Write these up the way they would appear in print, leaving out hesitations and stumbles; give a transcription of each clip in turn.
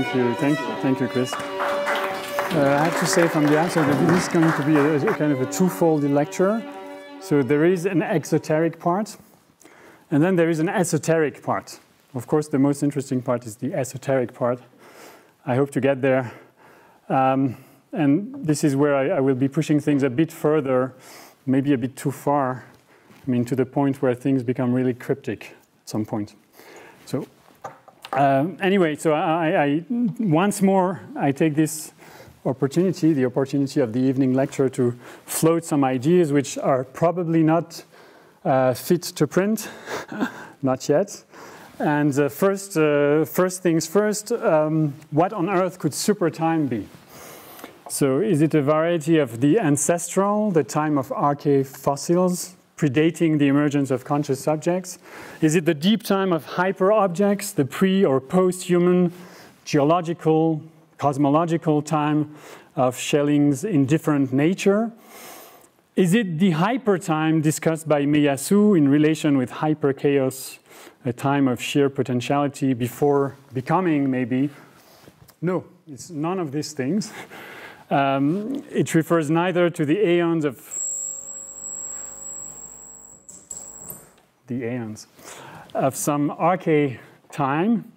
Thank you, Chris. I have to say from the outset that this is going to be a kind of a twofold lecture. So there is an exoteric part, and then there is an esoteric part. Of course, the most interesting part is the esoteric part. I hope to get there. And this is where I will be pushing things a bit further, maybe a bit too far, I mean, to the point where things become really cryptic at some point. So anyway, so I once more, I take this opportunity, the opportunity of the evening lecture, to float some ideas which are probably not fit to print, not yet. And first things first, what on earth could supertime be? So is it a variety of the ancestral, the time of archaic fossils, predating the emergence of conscious subjects? Is it the deep time of hyper-objects, the pre- or post-human geological, cosmological time of Schelling's indifferent nature? Is it the hyper-time discussed by Meillassoux in relation with hyper-chaos, a time of sheer potentiality before becoming, maybe? No, it's none of these things. It refers neither to the aeons of some archaic time,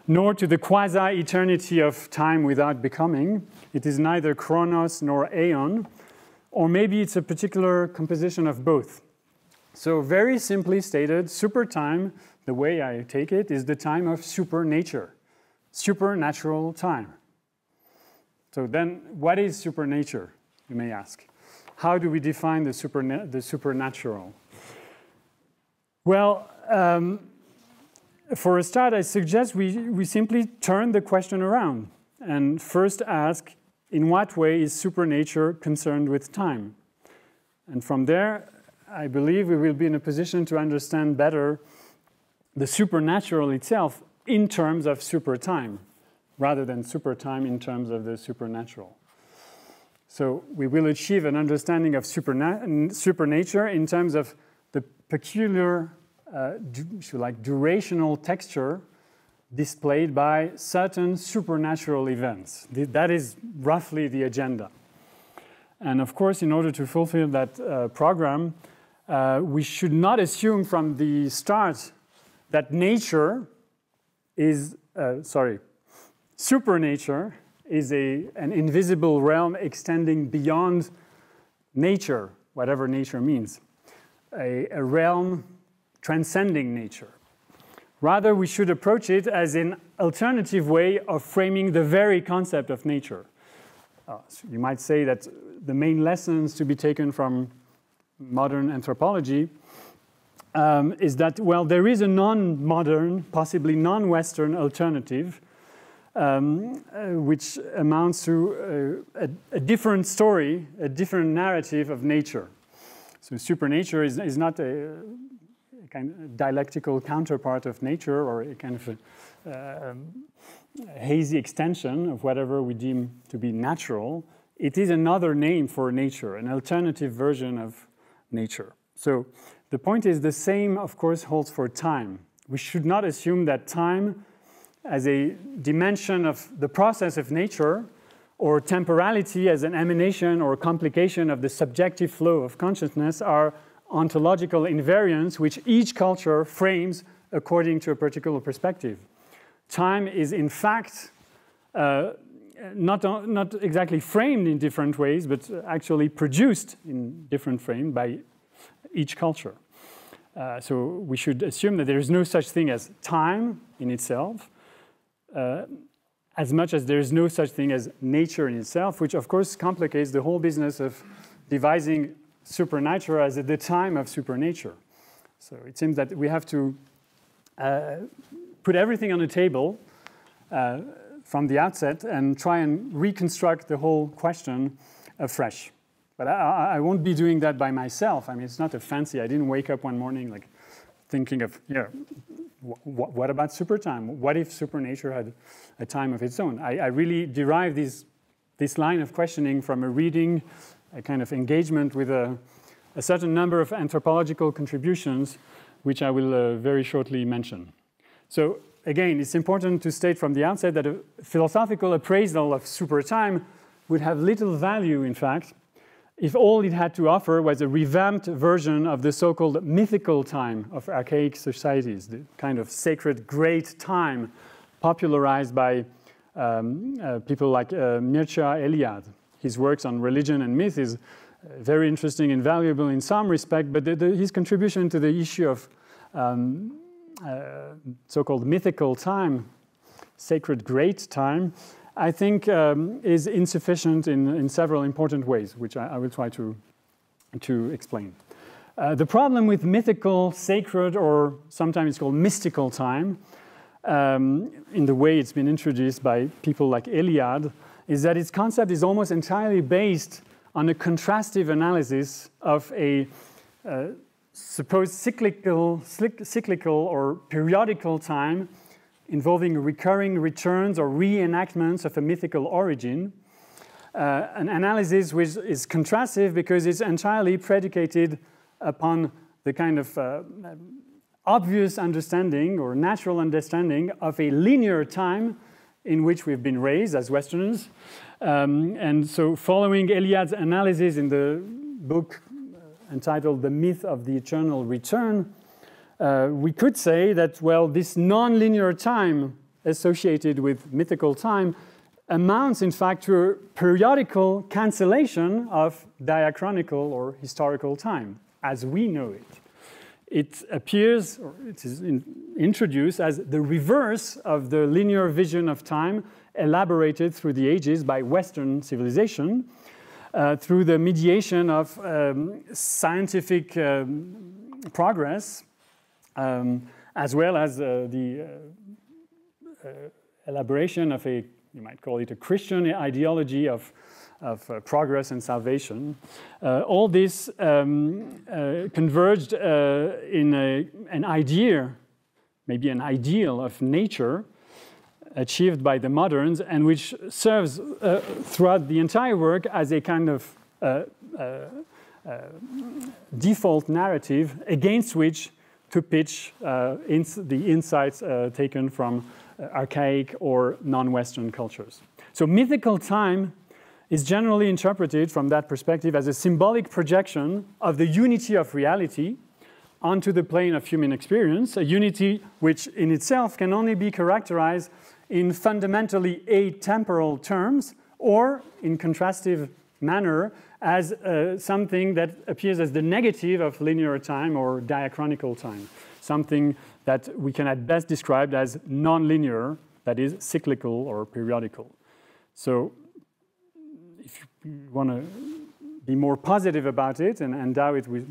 nor to the quasi-eternity of time without becoming. It is neither chronos nor aeon, or maybe it's a particular composition of both. So very simply stated, supertime, the way I take it, is the time of supernature, supernatural time. So then, what is supernature, you may ask? How do we define the supernatural? Well, for a start, I suggest we simply turn the question around and first ask, in what way is supernature concerned with time? And from there, I believe we will be in a position to understand better the supernatural itself in terms of supertime, rather than supertime in terms of the supernatural. So we will achieve an understanding of supernature in terms of the peculiar, if you like, durational texture displayed by certain supernatural events. That is roughly the agenda. And of course, in order to fulfill that program, we should not assume from the start that nature is, supernature is an invisible realm extending beyond nature, whatever nature means, a realm transcending nature. Rather, we should approach it as an alternative way of framing the very concept of nature. So you might say that the main lessons to be taken from modern anthropology is that, well, there is a non-modern, possibly non-Western alternative which amounts to a different story, a different narrative of nature. So supernature is not a kind of dialectical counterpart of nature or a kind of a hazy extension of whatever we deem to be natural. It is another name for nature, an alternative version of nature. So the point is the same, of course, holds for time. We should not assume that time as a dimension of the process of nature or temporality as an emanation or complication of the subjective flow of consciousness are ontological invariants which each culture frames according to a particular perspective. Time is, in fact, not exactly framed in different ways, but actually produced in different frames by each culture. So we should assume that there is no such thing as time in itself, as much as there is no such thing as nature in itself, which of course complicates the whole business of devising supernatural as at the time of supernature. So it seems that we have to put everything on the table from the outset and try and reconstruct the whole question afresh. But I won't be doing that by myself. I mean, it's not a fancy, I didn't wake up one morning like thinking of, yeah, what about supertime? What if supernature had a time of its own? I really derive this line of questioning from a reading, a kind of engagement with a certain number of anthropological contributions, which I will very shortly mention. So again, it's important to state from the outset that a philosophical appraisal of supertime would have little value, in fact, if all it had to offer was a revamped version of the so-called mythical time of archaic societies, the kind of sacred great time popularized by people like Mircea Eliade. His works on religion and myth is very interesting and valuable in some respect, but his contribution to the issue of so-called mythical time, sacred great time, I think is insufficient in several important ways, which I will try to explain. The problem with mythical, sacred, or sometimes it's called mystical time, in the way it's been introduced by people like Eliade, is that its concept is almost entirely based on a contrastive analysis of a supposed cyclical or periodical time involving recurring returns or reenactments of a mythical origin. An analysis which is contrastive because it's entirely predicated upon the kind of obvious understanding or natural understanding of a linear time in which we've been raised as Westerners. And so following Eliade's analysis in the book entitled The Myth of the Eternal Return, we could say that, well, this non-linear time associated with mythical time amounts, in fact, to a periodical cancellation of diachronical or historical time, as we know it. It appears, or it is introduced as the reverse of the linear vision of time elaborated through the ages by Western civilization, through the mediation of scientific progress, as well as the elaboration of a, you might call it a Christian ideology of progress and salvation. All this converged in an idea, maybe an ideal of nature achieved by the moderns, and which serves throughout the entire work as a kind of default narrative against which to pitch the insights taken from archaic or non-Western cultures. So mythical time is generally interpreted from that perspective as a symbolic projection of the unity of reality onto the plane of human experience, a unity which in itself can only be characterized in fundamentally atemporal terms or in contrastive manner as something that appears as the negative of linear time or diachronical time, something that we can at best describe as non-linear, that is cyclical or periodical. So if you want to be more positive about it and endow it with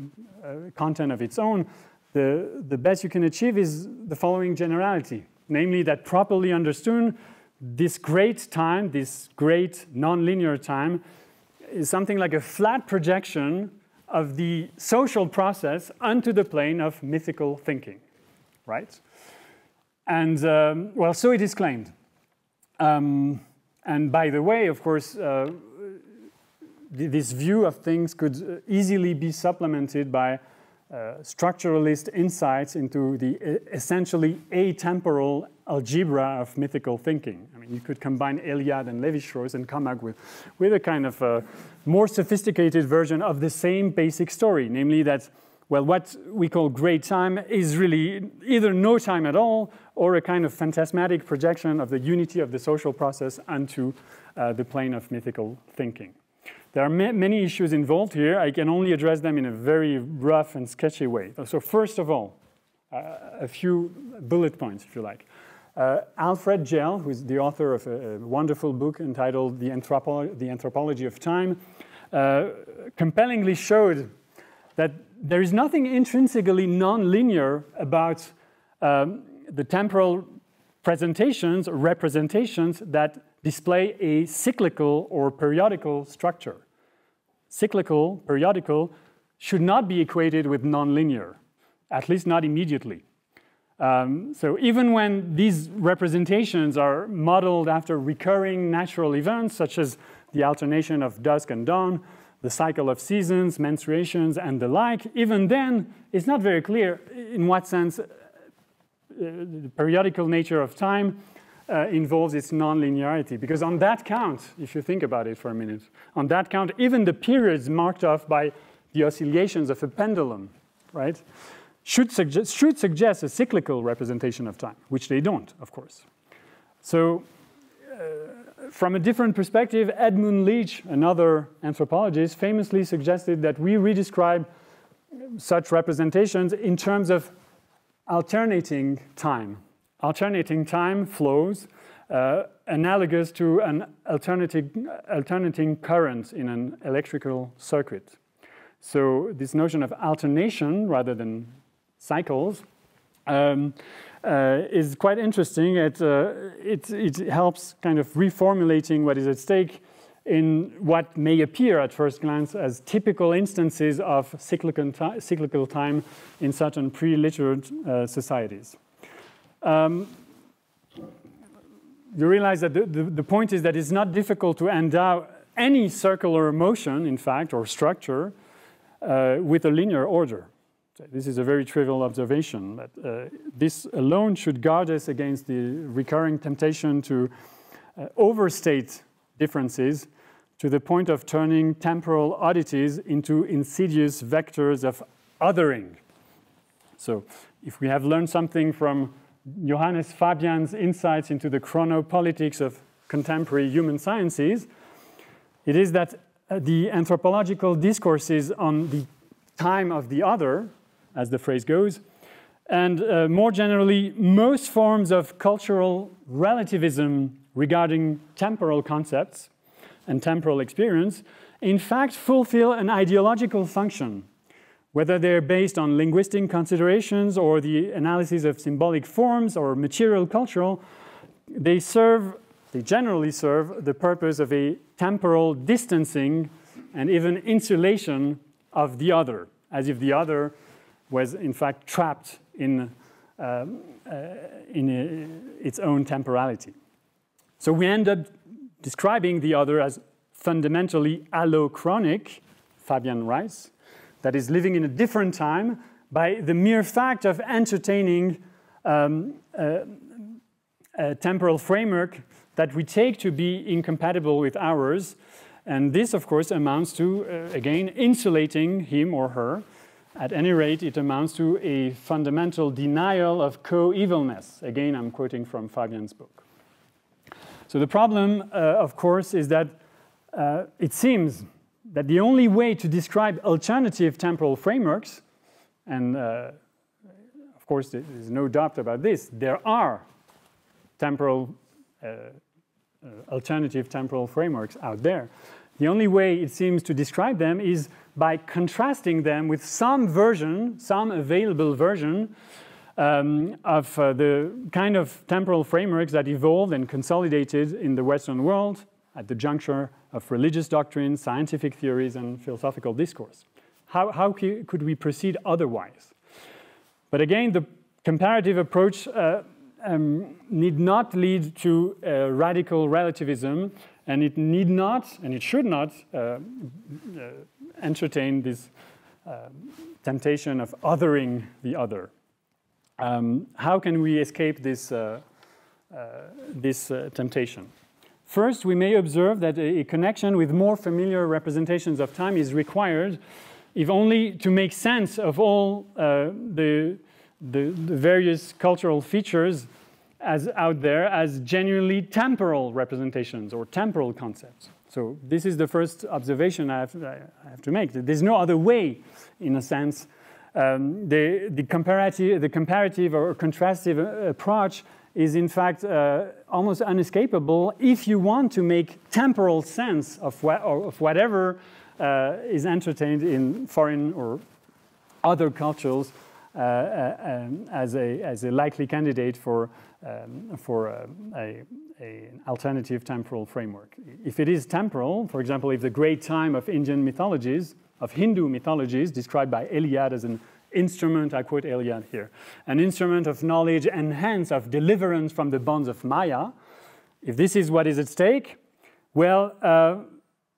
content of its own, the best you can achieve is the following generality, namely that properly understood, this great time, this great non-linear time, is something like a flat projection of the social process onto the plane of mythical thinking, right? And, well, so it is claimed. And by the way, of course, this view of things could easily be supplemented by structuralist insights into the essentially atemporal algebra of mythical thinking. I mean, you could combine Eliade and Lévi-Strauss and come up with a kind of more sophisticated version of the same basic story, namely that, well, what we call great time is really either no time at all or a kind of phantasmatic projection of the unity of the social process onto the plane of mythical thinking. There are many issues involved here. I can only address them in a very rough and sketchy way. So first of all, a few bullet points, if you like. Alfred Gell, who is the author of a wonderful book entitled The Anthropology of Time, compellingly showed that there is nothing intrinsically non-linear about the temporal presentations or representations that display a cyclical or periodical structure. Cyclical, periodical, should not be equated with nonlinear, at least not immediately. So even when these representations are modeled after recurring natural events, such as the alternation of dusk and dawn, the cycle of seasons, menstruations, and the like, even then, it's not very clear in what sense the periodical nature of time involves its non-linearity. Because on that count, if you think about it for a minute, on that count, even the periods marked off by the oscillations of a pendulum, right, should suggest a cyclical representation of time, which they don't, of course. So from a different perspective, Edmund Leach, another anthropologist, famously suggested that we redescribe such representations in terms of alternating time. Alternating time flows analogous to an alternating current in an electrical circuit. So this notion of alternation rather than cycles is quite interesting. It helps kind of reformulating what is at stake in what may appear at first glance as typical instances of cyclical time in certain pre-literate societies. You realize that the point is that it's not difficult to endow any circular motion, in fact, or structure with a linear order. So this is a very trivial observation, but this alone should guard us against the recurring temptation to overstate differences to the point of turning temporal oddities into insidious vectors of othering. So if we have learned something from Johannes Fabian's insights into the chronopolitics of contemporary human sciences, it is that the anthropological discourses on the time of the other, as the phrase goes, and more generally, most forms of cultural relativism regarding temporal concepts and temporal experience, in fact, fulfill an ideological function, whether they're based on linguistic considerations or the analysis of symbolic forms or material cultural. They generally serve the purpose of a temporal distancing and even insulation of the other, as if the other was in fact trapped in its own temporality. So we end up describing the other as fundamentally allochronic, Fabian writes, that is living in a different time by the mere fact of entertaining a temporal framework that we take to be incompatible with ours. And this, of course, amounts to, again, insulating him or her. At any rate, it amounts to a fundamental denial of co-evilness. Again, I'm quoting from Fabian's book. So the problem, of course, is that it seems that the only way to describe alternative temporal frameworks, and of course there's no doubt about this, there are alternative temporal frameworks out there. The only way it seems to describe them is by contrasting them with some version, some available version of the kind of temporal frameworks that evolved and consolidated in the Western world at the juncture of religious doctrine, scientific theories, and philosophical discourse. How could we proceed otherwise? But again, the comparative approach need not lead to radical relativism, and it need not, and it should not, entertain this temptation of othering the other. How can we escape this temptation? First, we may observe that a connection with more familiar representations of time is required, if only to make sense of all the various cultural features as out there as genuinely temporal representations or temporal concepts. So this is the first observation I have to make. There's no other way, in a sense. The comparative or contrastive approach is in fact almost unescapable if you want to make temporal sense of whatever is entertained in foreign or other cultures as a likely candidate for an alternative temporal framework. If it is temporal, for example, if the great time of Indian mythologies, of Hindu mythologies, described by Eliade as an instrument, I quote Eliade here, an instrument of knowledge and hence of deliverance from the bonds of Maya, if this is what is at stake, well,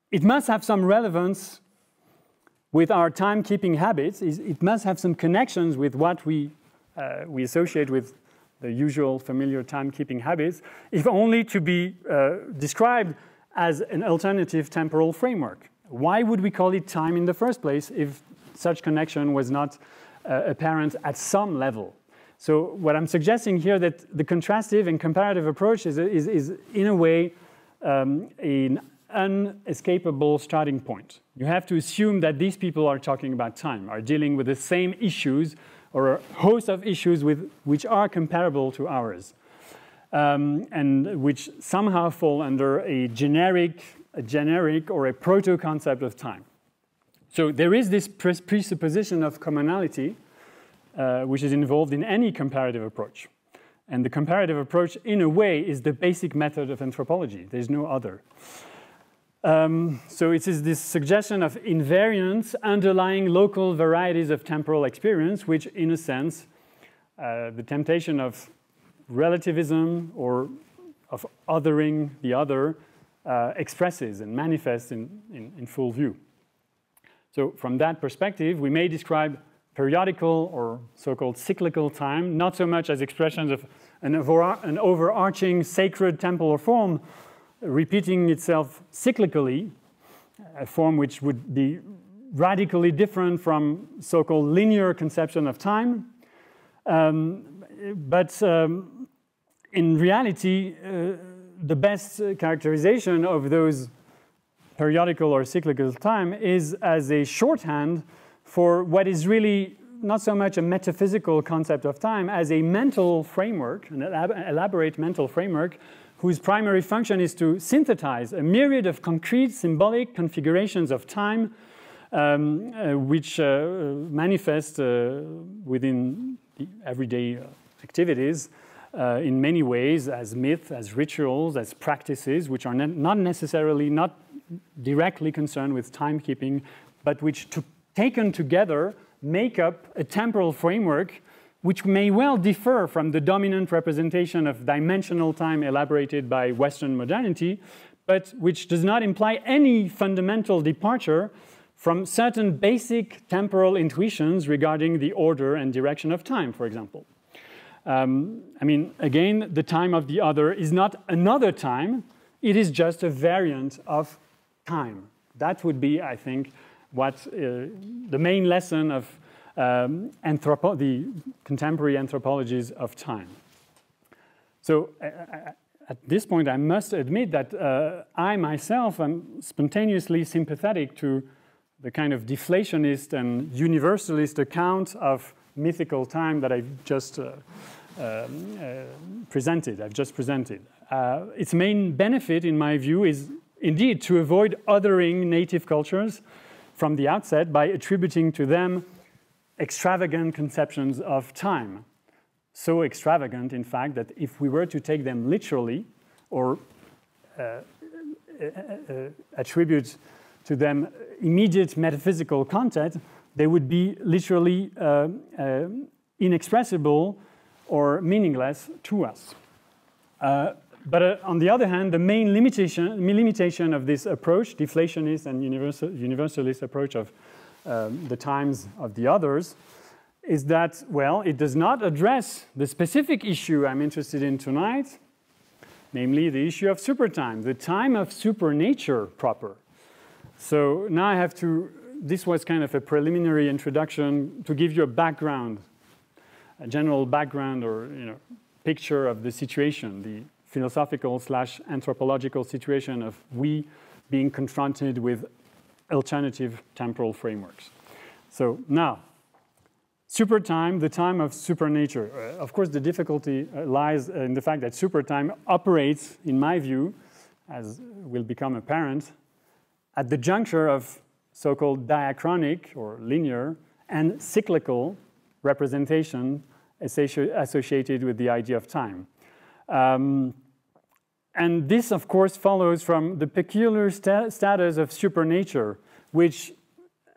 it must have some relevance with our timekeeping habits. It must have some connections with what we associate with the usual familiar timekeeping habits, if only to be described as an alternative temporal framework. Why would we call it time in the first place if such connection was not apparent at some level? So what I'm suggesting here that the contrastive and comparative approach is in a way an unescapable starting point. You have to assume that these people are talking about time, are dealing with the same issues or a host of issues which are comparable to ours, and which somehow fall under a generic or a proto-concept of time. So there is this presupposition of commonality which is involved in any comparative approach. And the comparative approach, in a way, is the basic method of anthropology. There's no other. So it is this suggestion of invariance underlying local varieties of temporal experience, which, in a sense, the temptation of relativism or of othering the other expresses and manifests in full view. So from that perspective, we may describe periodical or so-called cyclical time, not so much as expressions of an overarching sacred temporal form repeating itself cyclically, a form which would be radically different from so-called linear conception of time. But in reality, the best characterization of those periodical or cyclical time is as a shorthand for what is really not so much a metaphysical concept of time as a mental framework, an elaborate mental framework, whose primary function is to synthesize a myriad of concrete symbolic configurations of time which manifest within the everyday activities in many ways as myths, as rituals, as practices, which are not directly concerned with timekeeping, but which taken together make up a temporal framework which may well differ from the dominant representation of dimensional time elaborated by Western modernity, but which does not imply any fundamental departure from certain basic temporal intuitions regarding the order and direction of time, for example. I mean, again, the time of the other is not another time, it is just a variant of time. That would be, I think, what the main lesson of the contemporary anthropologies of time. So at this point, I must admit that I myself am spontaneously sympathetic to the kind of deflationist and universalist account of mythical time that I've just presented. Its main benefit, in my view, is indeed to avoid othering native cultures from the outset by attributing to them extravagant conceptions of time. So extravagant, in fact, that if we were to take them literally or attribute to them immediate metaphysical content, they would be literally inexpressible or meaningless to us. But on the other hand, the main limitation of this approach, deflationist and universalist approach of the times of the others, is that, well, it does not address the specific issue I'm interested in tonight, namely the issue of supertime, the time of supernature proper. So now I have to, this was kind of a preliminary introduction to give you a background, a general background or picture of the situation, the philosophical / anthropological situation of we being confronted with alternative temporal frameworks. So now, supertime, the time of supernature. Of course, the difficulty lies in the fact that supertime operates, in my view, as will become apparent, at the juncture of so-called diachronic or linear and cyclical representation associated with the idea of time. And this, of course, follows from the peculiar status of supernature, which,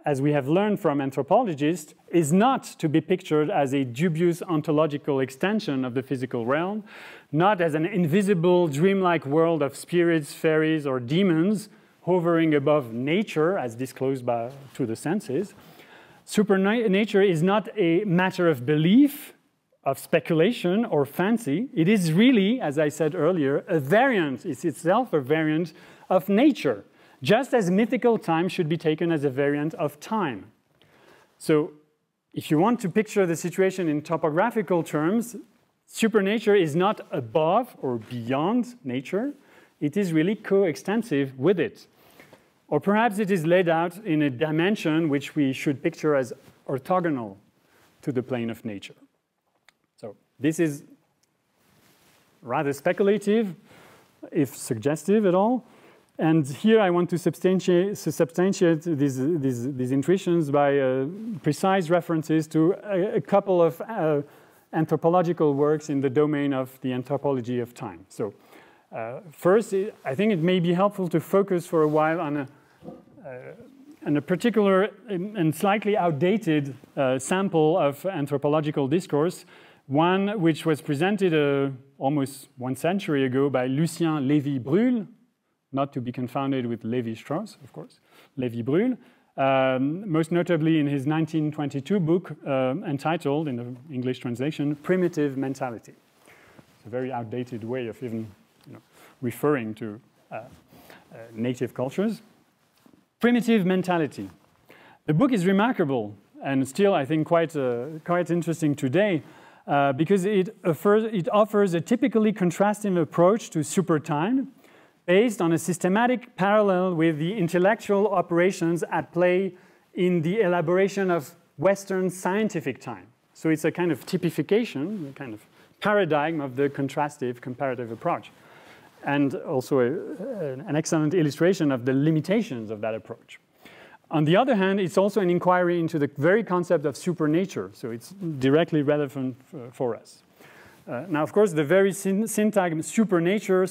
as we have learned from anthropologists, is not to be pictured as a dubious ontological extension of the physical realm, not as an invisible, dreamlike world of spirits, fairies, or demons hovering above nature, as disclosed to the senses. Supernature is not a matter of belief of speculation or fancy. It is really, as I said earlier, a variant. It's itself a variant of nature, just as mythical time should be taken as a variant of time. So if you want to picture the situation in topographical terms, supernature is not above or beyond nature. It is really coextensive with it. Or perhaps it is laid out in a dimension which we should picture as orthogonal to the plane of nature. So this is rather speculative, if suggestive at all. And here I want to substantiate these intuitions by precise references to a couple of anthropological works in the domain of the anthropology of time. So first, I think it may be helpful to focus for a while on a particular and slightly outdated sample of anthropological discourse, one which was presented almost 1 century ago by Lucien Lévy-Bruhl, not to be confounded with Lévi-Strauss, of course, Lévy-Bruhl, most notably in his 1922 book entitled, in the English translation, Primitive Mentality. It's a very outdated way of even referring to native cultures. Primitive Mentality. The book is remarkable and still, I think, quite interesting today because it offers a typically contrasting approach to supertime based on a systematic parallel with the intellectual operations at play in the elaboration of Western scientific time. So it's a kind of typification, a kind of paradigm of the contrastive comparative approach, and also an excellent illustration of the limitations of that approach. On the other hand, it's also an inquiry into the very concept of supernature, so it's directly relevant for us. Now, of course, the very syntagm supernatural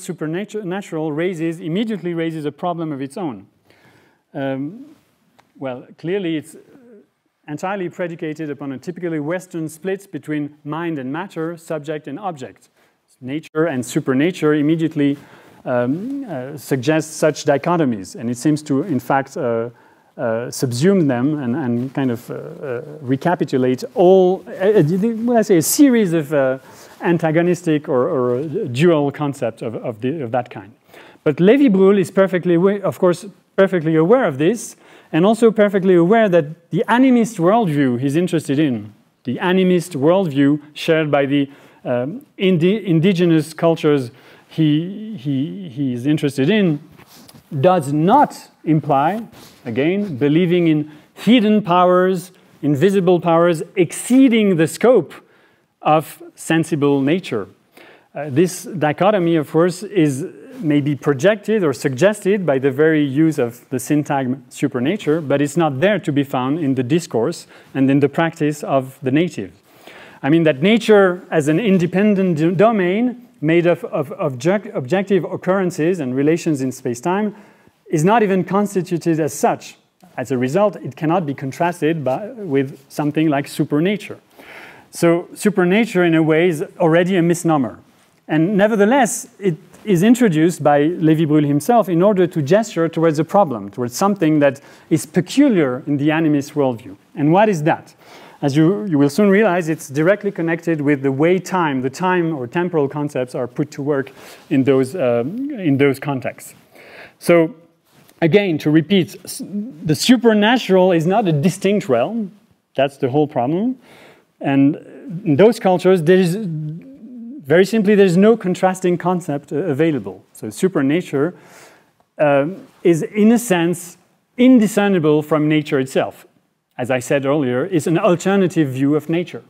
immediately raises a problem of its own. Well, clearly it's entirely predicated upon a typically Western split between mind and matter, subject and object. Nature and supernature immediately suggests such dichotomies, and it seems to, in fact, subsume them and kind of recapitulate all, well, I say, a series of antagonistic or dual concepts of that kind. But Lévy-Bruhl is of course, perfectly aware of this, and also perfectly aware that the animist worldview he's interested in, the animist worldview shared by the indigenous cultures he's interested in, does not imply, again, believing in hidden powers, invisible powers exceeding the scope of sensible nature. This dichotomy, of course, may be projected or suggested by the very use of the syntagm supernature, but it's not there to be found in the discourse and in the practice of the native. I mean that nature as an independent domain made of objective occurrences and relations in space-time is not even constituted as such. As a result, it cannot be contrasted with something like supernature. So supernature, in a way, is already a misnomer. And nevertheless, it is introduced by Lévy-Bruhl himself in order to gesture towards a problem, towards something that is peculiar in the animist worldview. And what is that? As you will soon realize, it's directly connected with the way the time or temporal concepts are put to work in those contexts. So, again, to repeat, the supernatural is not a distinct realm. That's the whole problem. And in those cultures, very simply, there's no contrasting concept available. So supernature is, in a sense, indiscernible from nature itself. As I said earlier, it's an alternative view of nature.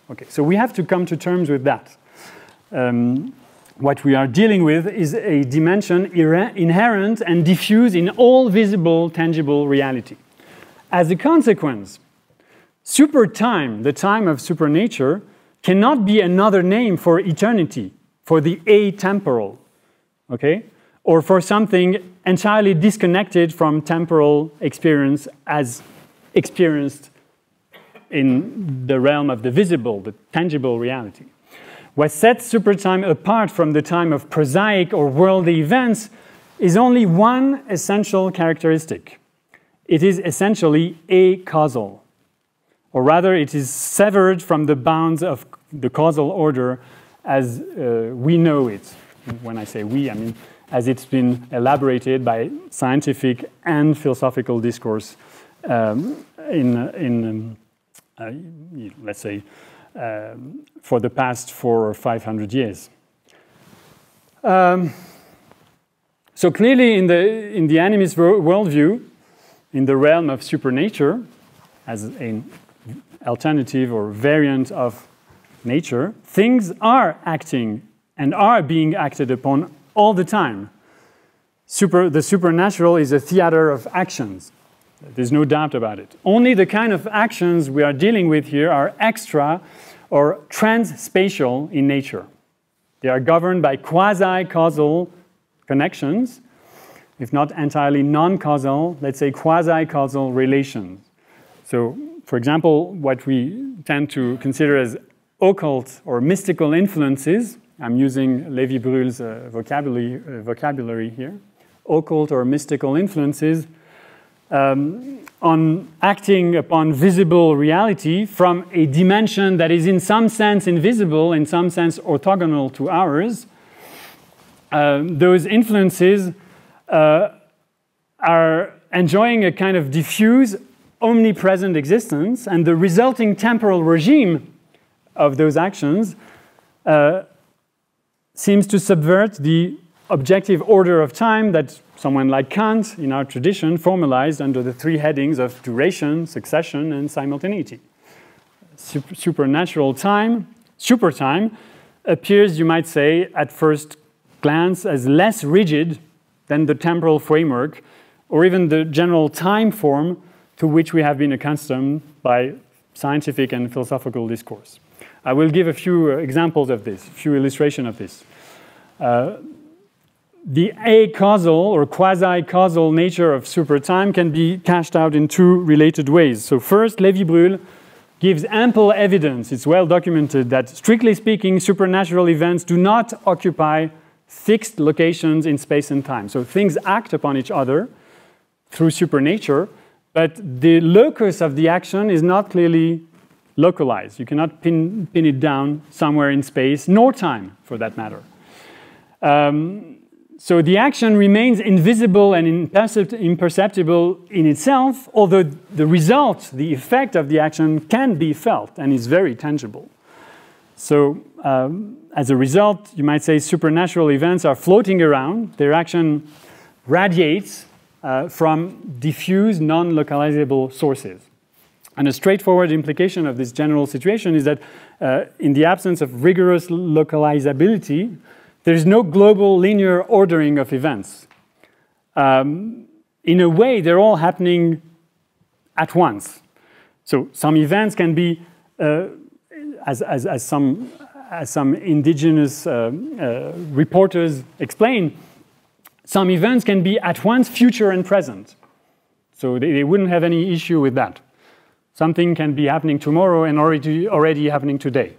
Okay, so we have to come to terms with that. What we are dealing with is a dimension inherent and diffuse in all visible, tangible reality. As a consequence, supertime, the time of supernature, cannot be another name for eternity, for the atemporal, okay? Or for something entirely disconnected from temporal experience as experienced in the realm of the visible, the tangible reality. What sets supertime apart from the time of prosaic or worldly events is only one essential characteristic. It is essentially acausal, or rather it is severed from the bounds of the causal order as we know it. When I say we, I mean as it's been elaborated by scientific and philosophical discourse let's say, for the past 400 or 500 years. So clearly in the animist worldview, in the realm of supernature, as an alternative or variant of nature, things are acting and are being acted upon all the time. The supernatural is a theater of actions. There's no doubt about it. Only the kind of actions we are dealing with here are extra or transspatial in nature. They are governed by quasi-causal connections, if not entirely non-causal, let's say quasi-causal relations. So, for example, what we tend to consider as occult or mystical influences, I'm using Lévi-Brühl's vocabulary here, occult or mystical influences, on acting upon visible reality from a dimension that is in some sense invisible, in some sense orthogonal to ours. Those influences are enjoying a kind of diffuse, omnipresent existence, and the resulting temporal regime of those actions seems to subvert the objective order of time that someone like Kant, in our tradition, formalized under the three headings of duration, succession, and simultaneity. Supernatural time, supertime, appears, you might say, at first glance as less rigid than the temporal framework or even the general time form to which we have been accustomed by scientific and philosophical discourse. I will give a few examples of this, a few illustrations of this. The acausal or quasi-causal nature of supertime can be cashed out in two related ways. So first, Lévi-Brühl gives ample evidence, it's well documented, that strictly speaking, supernatural events do not occupy fixed locations in space and time. So things act upon each other through supernature, but the locus of the action is not clearly localized. You cannot pin it down somewhere in space, nor time, for that matter. So the action remains invisible and imperceptible in itself, although the result, the effect of the action can be felt and is very tangible. So as a result, you might say supernatural events are floating around. Their action radiates from diffuse, non-localizable sources. And a straightforward implication of this general situation is that in the absence of rigorous localizability, there is no global linear ordering of events. In a way, they're all happening at once. So some events can be, as some indigenous reporters explain, some events can be at once future and present. So they wouldn't have any issue with that. Something can be happening tomorrow and already happening today.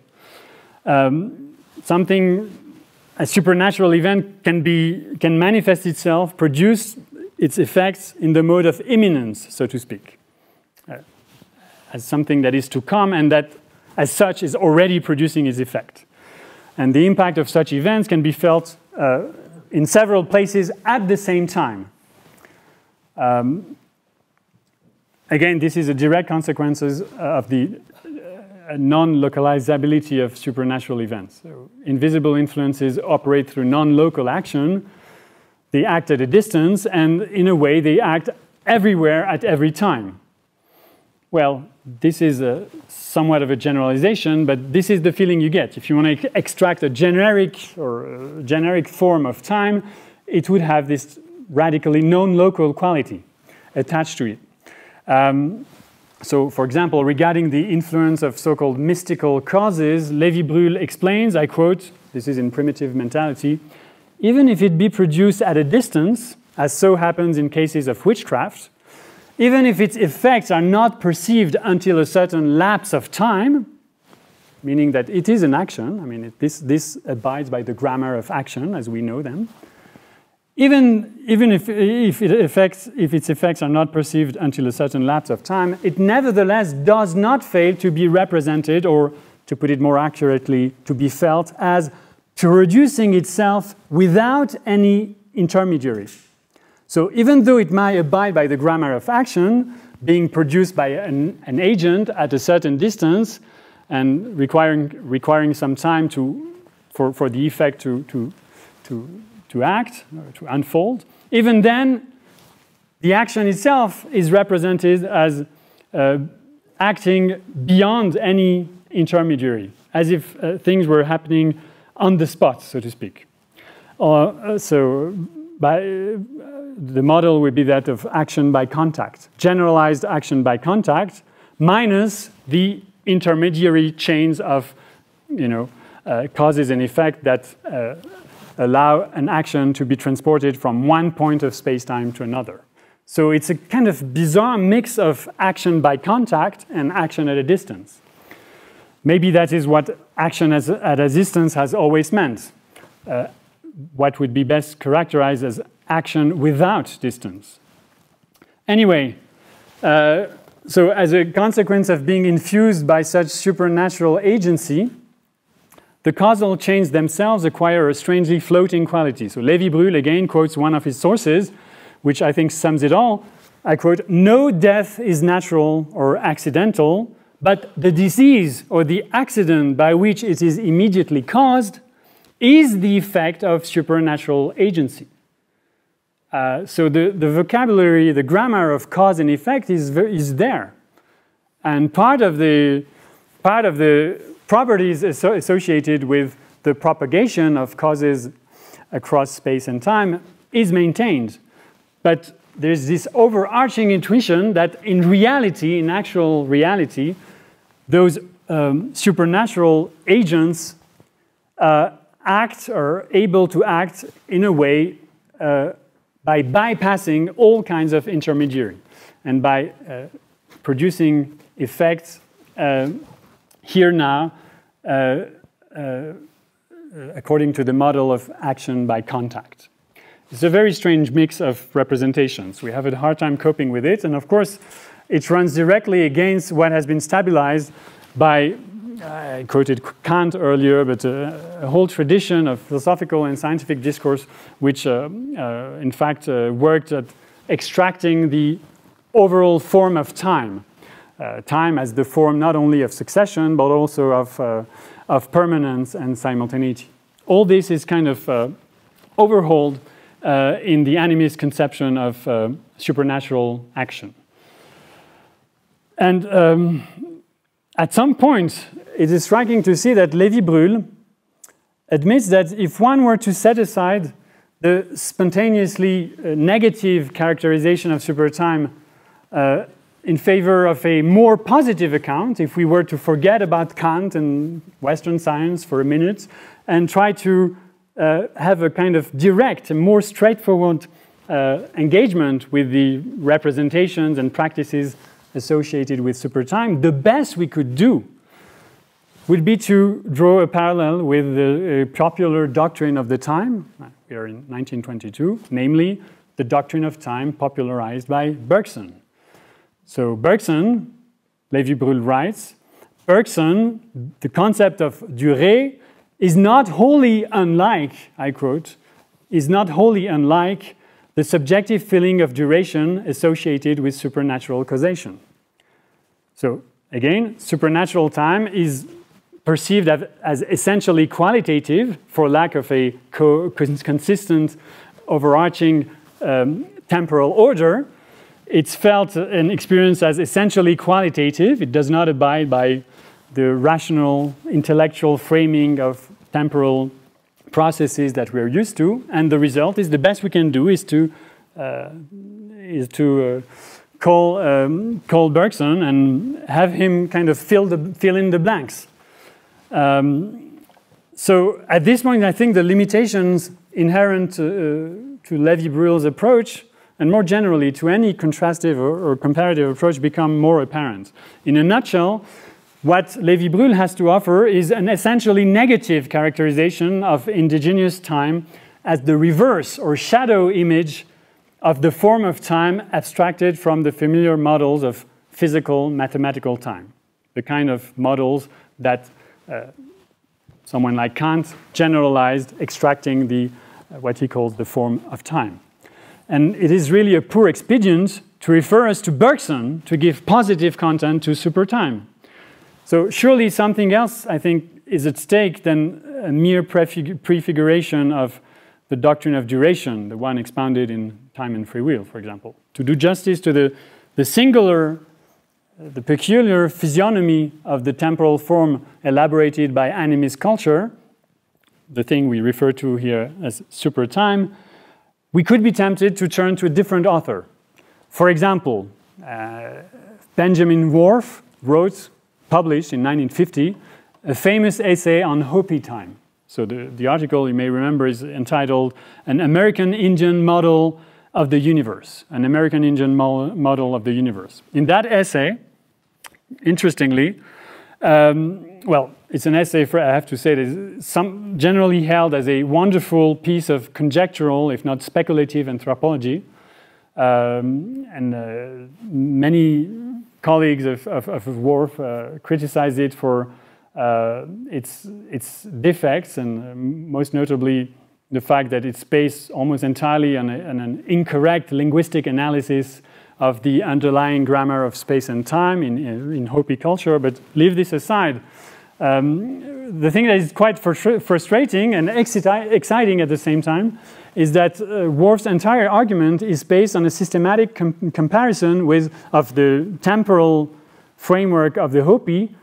A supernatural event can manifest itself, produce its effects in the mode of imminence, so to speak, as something that is to come and that, as such, is already producing its effect. And the impact of such events can be felt in several places at the same time. Again, this is a direct consequence of the non-localizability of supernatural events. So invisible influences operate through non-local action. They act at a distance, and in a way, they act everywhere at every time. Well, this is somewhat of a generalization, but this is the feeling you get. If you want to extract a generic form of time, it would have this radically non-local quality attached to it. So, for example, regarding the influence of so-called mystical causes, Lévi-Brühl explains, I quote, this is in Primitive Mentality, even if it be produced at a distance, as so happens in cases of witchcraft, even if its effects are not perceived until a certain lapse of time, meaning that it is an action, I mean, this abides by the grammar of action as we know them, even if its effects are not perceived until a certain lapse of time, it nevertheless does not fail to be represented or to put it more accurately, to be felt as producing itself without any intermediary. So even though it might abide by the grammar of action, being produced by an agent at a certain distance and requiring some time for the effect to act, or to unfold, even then, the action itself is represented as acting beyond any intermediary, as if things were happening on the spot, so to speak. The model would be that of action by contact, generalized action by contact, minus the intermediary chains of, causes and effect that allow an action to be transported from one point of space-time to another. So it's a kind of bizarre mix of action by contact and action at a distance. Maybe that is what action at a distance has always meant. What would be best characterized as action without distance. Anyway, so as a consequence of being infused by such supernatural agency, the causal chains themselves acquire a strangely floating quality. So Lévi-Brühl again quotes one of his sources, which I think sums it all. I quote, "No death is natural or accidental, but the disease or the accident by which it is immediately caused is the effect of supernatural agency." So the vocabulary, the grammar of cause and effect is there. And part of the properties associated with the propagation of causes across space and time is maintained. But there's this overarching intuition that in reality, in actual reality, those supernatural agents act or able to act in a way by bypassing all kinds of intermediary and by producing effects here now according to the model of action by contact. It's a very strange mix of representations. We have a hard time coping with it, and of course it runs directly against what has been stabilized by, I quoted Kant earlier, but a whole tradition of philosophical and scientific discourse which in fact worked at extracting the overall form of time. Time as the form not only of succession but also of permanence and simultaneity. All this is kind of overhauled in the animist conception of supernatural action. And at some point, it is striking to see that Lévi-Brühl admits that if one were to set aside the spontaneously negative characterization of supertime in favor of a more positive account, if we were to forget about Kant and Western science for a minute and try to have a kind of direct and more straightforward engagement with the representations and practices associated with supertime, the best we could do would be to draw a parallel with the popular doctrine of the time. We are in 1922, namely the doctrine of time popularized by Bergson. So Bergson, Lévi-Brühl writes, Bergson, the concept of durée is not wholly unlike, I quote, is not wholly unlike the subjective feeling of duration associated with supernatural causation. So again, supernatural time is perceived as essentially qualitative for lack of a consistent overarching temporal order. It's felt and experienced as essentially qualitative. It does not abide by the rational, intellectual framing of temporal processes that we're used to. And the result is the best we can do is to call Bergson and have him kind of fill in the blanks. So at this point, I think the limitations inherent to Lévi-Brühl's approach, and more generally to any contrastive or comparative approach, become more apparent. In a nutshell, what Lévi-Brühl has to offer is an essentially negative characterization of indigenous time as the reverse or shadow image of the form of time abstracted from the familiar models of physical mathematical time, the kind of models that someone like Kant generalized, extracting the, what he calls the form of time. And it is really a poor expedient to refer us to Bergson to give positive content to supertime. So surely something else, I think, is at stake than a mere prefiguration of the doctrine of duration, the one expounded in Time and Free Will, for example. To do justice to the singular, the peculiar physiognomy of the temporal form elaborated by animist culture, the thing we refer to here as supertime, we could be tempted to turn to a different author. For example, Benjamin Worf wrote, published in 1950, a famous essay on Hopi time. So the article, you may remember, is entitled An American Indian Model of the Universe. An American Indian Model of the Universe. In that essay, interestingly, well, it's an essay, I have to say, that is generally held as a wonderful piece of conjectural, if not speculative, anthropology. Many colleagues of Worf criticize it for its defects, and most notably the fact that it's based almost entirely on an incorrect linguistic analysis of the underlying grammar of space and time in Hopi culture. But leave this aside. The thing that is quite frustrating and exciting at the same time is that Worf's entire argument is based on a systematic comparison of the temporal framework of the Hopi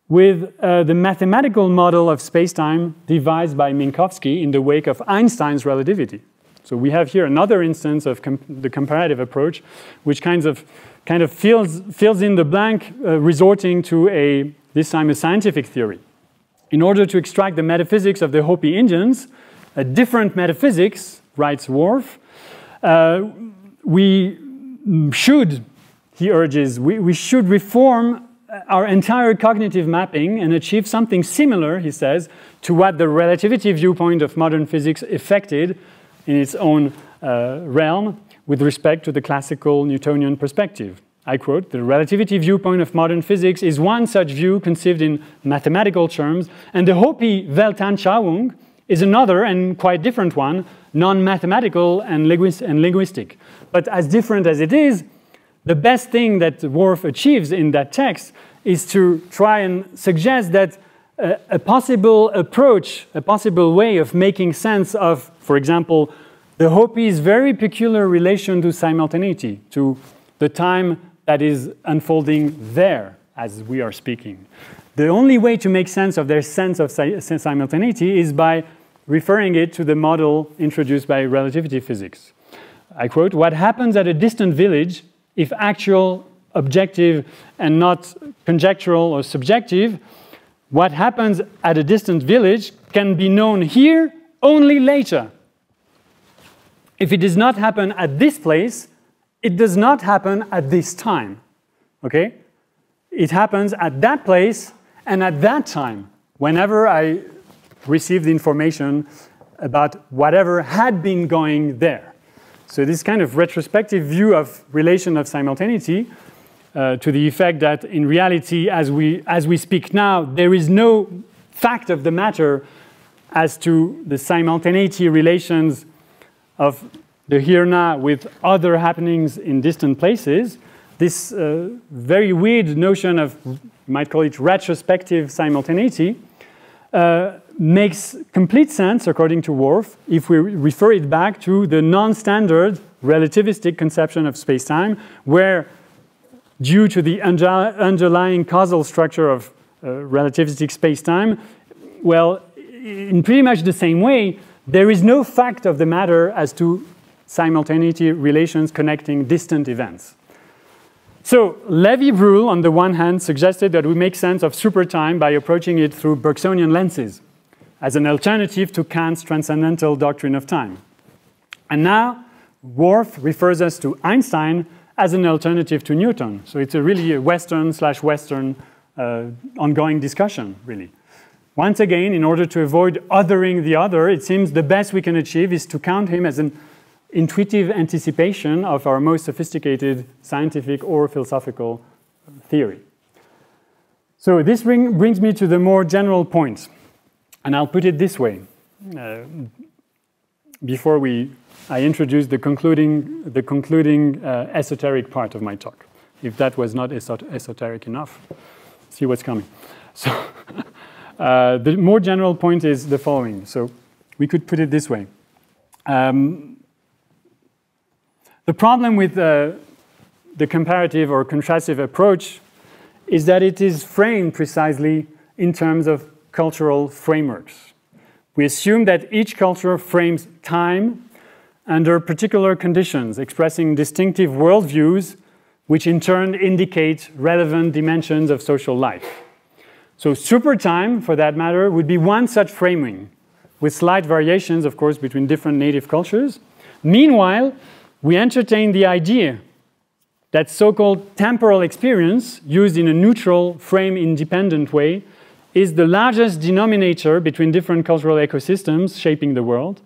with the mathematical model of space-time devised by Minkowski in the wake of Einstein's relativity. So we have here another instance of the comparative approach, which kind of fills in the blank, resorting to this time a scientific theory. In order to extract the metaphysics of the Hopi Indians, a different metaphysics, writes Worf, we should, he urges, we should reform our entire cognitive mapping and achieve something similar, he says, to what the relativity viewpoint of modern physics effected in its own realm with respect to the classical Newtonian perspective. I quote, "The relativity viewpoint of modern physics is one such view conceived in mathematical terms, and the Hopi Weltanschauung is another and quite different one, non-mathematical and linguistic. But as different as it is, the best thing that Worf achieves in that text is to try and suggest that a possible approach, a possible way of making sense of, for example, the Hopi's very peculiar relation to simultaneity, to the time that is unfolding there as we are speaking. The only way to make sense of their sense of simultaneity is by referring it to the model introduced by relativity physics. I quote, "What happens at a distant village, if actual, objective, and not conjectural or subjective, what happens at a distant village can be known here only later. If it does not happen at this place, it does not happen at this time." Okay? It happens at that place and at that time, whenever I receive the information about whatever had been going there. So this kind of retrospective view of relation of simultaneity to the effect that in reality, as we speak now, there is no fact of the matter as to the simultaneity relations of the here now with other happenings in distant places. This very weird notion of, you might call it retrospective simultaneity, makes complete sense, according to Worf, if we refer it back to the non-standard relativistic conception of space-time, where, due to the underlying causal structure of relativistic space-time, well, in pretty much the same way, there is no fact of the matter as to simultaneity relations connecting distant events. So Lévy-Bruhl, on the one hand, suggested that we make sense of supertime by approaching it through Bergsonian lenses, as an alternative to Kant's transcendental doctrine of time. And now, Worf refers us to Einstein as an alternative to Newton. So it's really a Western/Western ongoing discussion, really. Once again, in order to avoid othering the other, it seems the best we can achieve is to count him as an intuitive anticipation of our most sophisticated scientific or philosophical theory. So this brings me to the more general point, and I'll put it this way. Before I introduce the concluding esoteric part of my talk. If that was not esoteric enough, see what's coming. So the more general point is the following. So we could put it this way. The problem with the comparative or contrastive approach is that it is framed precisely in terms of cultural frameworks. We assume that each culture frames time under particular conditions, expressing distinctive worldviews, which in turn indicate relevant dimensions of social life. So supertime, for that matter, would be one such framing, with slight variations, of course, between different native cultures. Meanwhile, we entertain the idea that so-called temporal experience, used in a neutral, frame-independent way, is the largest denominator between different cultural ecosystems shaping the world,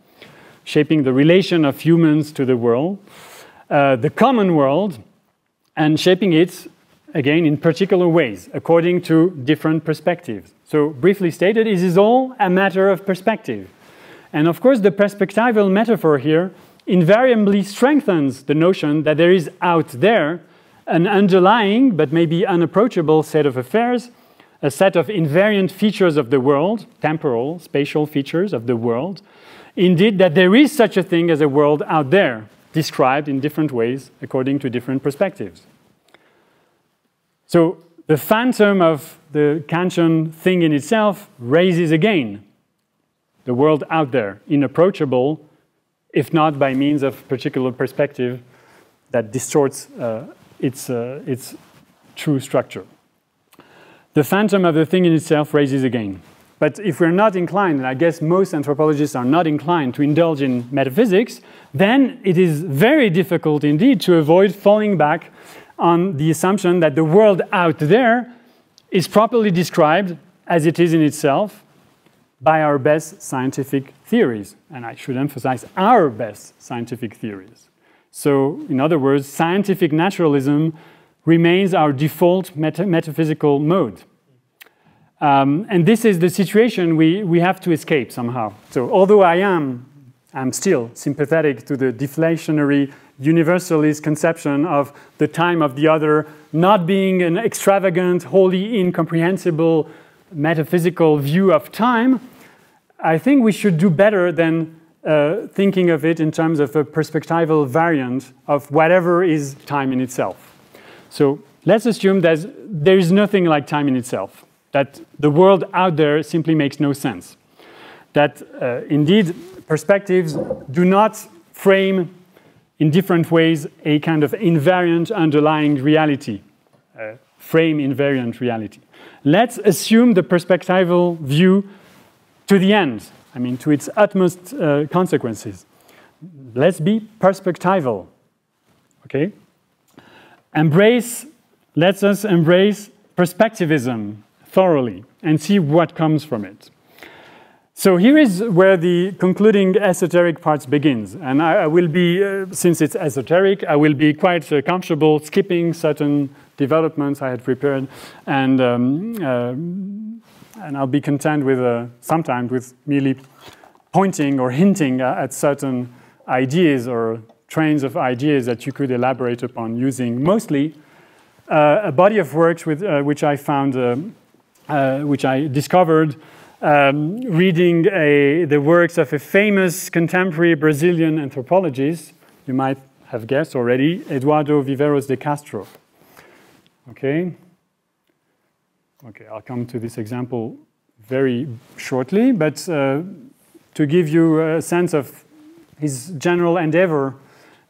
shaping the relation of humans to the world, the common world, and shaping it, again, in particular ways, according to different perspectives. So, briefly stated, it is all a matter of perspective. And of course, the perspectival metaphor here invariably strengthens the notion that there is out there an underlying, but maybe unapproachable set of affairs, a set of invariant features of the world, temporal, spatial features of the world. Indeed, that there is such a thing as a world out there, described in different ways according to different perspectives. So the phantom of the Kantian thing in itself raises again the world out there, inapproachable, if not by means of particular perspective that distorts its true structure. The phantom of the thing in itself raises again. But if we're not inclined, and I guess most anthropologists are not inclined to indulge in metaphysics, then it is very difficult indeed to avoid falling back on the assumption that the world out there is properly described as it is in itself by our best scientific theories. And I should emphasize our best scientific theories. So, in other words, scientific naturalism remains our default metaphysical mode. And this is the situation we have to escape somehow. So although I'm still sympathetic to the deflationary universalist conception of the time of the other not being an extravagant, wholly incomprehensible metaphysical view of time, I think we should do better than thinking of it in terms of a perspectival variant of whatever is time in itself. So let's assume that there is nothing like time in itself, that the world out there simply makes no sense, that indeed perspectives do not frame in different ways a kind of invariant underlying reality, frame invariant reality. Let's assume the perspectival view to the end, I mean to its utmost consequences. Let's be perspectival, okay? Let us embrace perspectivism thoroughly and see what comes from it. So here is where the concluding esoteric part begins. And I will be, since it's esoteric, I will be quite comfortable skipping certain developments I had prepared, and I'll be content with sometimes with merely pointing or hinting at certain ideas or trains of ideas that you could elaborate upon using mostly a body of works which I found, which I discovered reading the works of a famous contemporary Brazilian anthropologist, you might have guessed already, Eduardo Viveiros de Castro. Okay, I'll come to this example very shortly, but to give you a sense of his general endeavor,